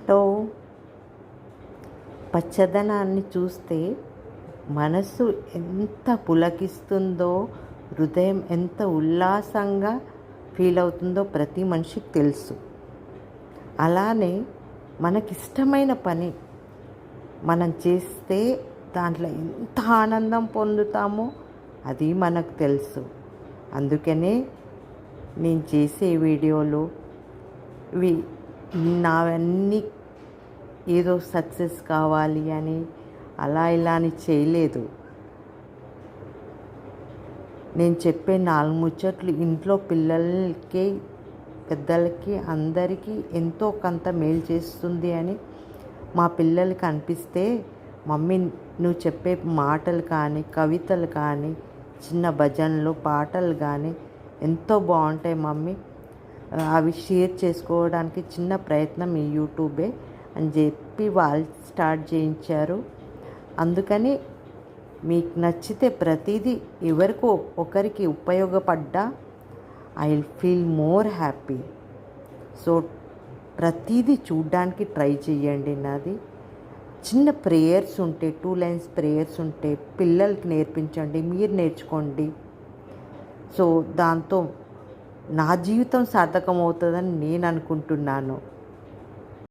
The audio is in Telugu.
లో పచ్చదనాన్ని చూస్తే మనసు ఎంత పులకిస్తుందో, హృదయం ఎంత ఉల్లాసంగా ఫీల్ అవుతుందో ప్రతి మనిషికి తెలుసు. అలానే మనకిష్టమైన పని మనం చేస్తే దాంట్లో ఎంత ఆనందం పొందుతామో అది మనకు తెలుసు. అందుకనే నేను చేసే వీడియోలు ఇవి నావన్నీ ఏదో సక్సెస్ కావాలి అని అలా ఇలా అని చేయలేదు. నేను చెప్పే 4 ముచ్చట్లు ఇంట్లో పిల్లలకి, పెద్దలకి, అందరికీ ఎంతో కొంత మేలు చేస్తుంది అని మా పిల్లలకి అనిపిస్తే, మమ్మీ నువ్వు చెప్పే మాటలు కానీ, కవితలు కానీ, చిన్న భజనలు, పాటలు కానీ ఎంతో బాగుంటాయి మమ్మీ, అవి షేర్ చేసుకోవడానికి చిన్న ప్రయత్నం ఈ యూట్యూబే అని చెప్పి వాళ్ళు స్టార్ట్ చేయించారు. అందుకని మీకు నచ్చితే ప్రతిదీ ఎవరికో ఒకరికి ఉపయోగపడ్డా I will feel more happy. So ప్రతిదీ చూడ్డానికి ట్రై చేయండి. నాది చిన్న ప్రేయర్స్ ఉంటే 2 లైన్స్ ప్రేయర్స్ ఉంటే పిల్లలకి నేర్పించండి, మీరు నేర్చుకోండి. సో దాంతో నా జీవితం సార్థకం అవుతుందని నేను అనుకుంటున్నాను.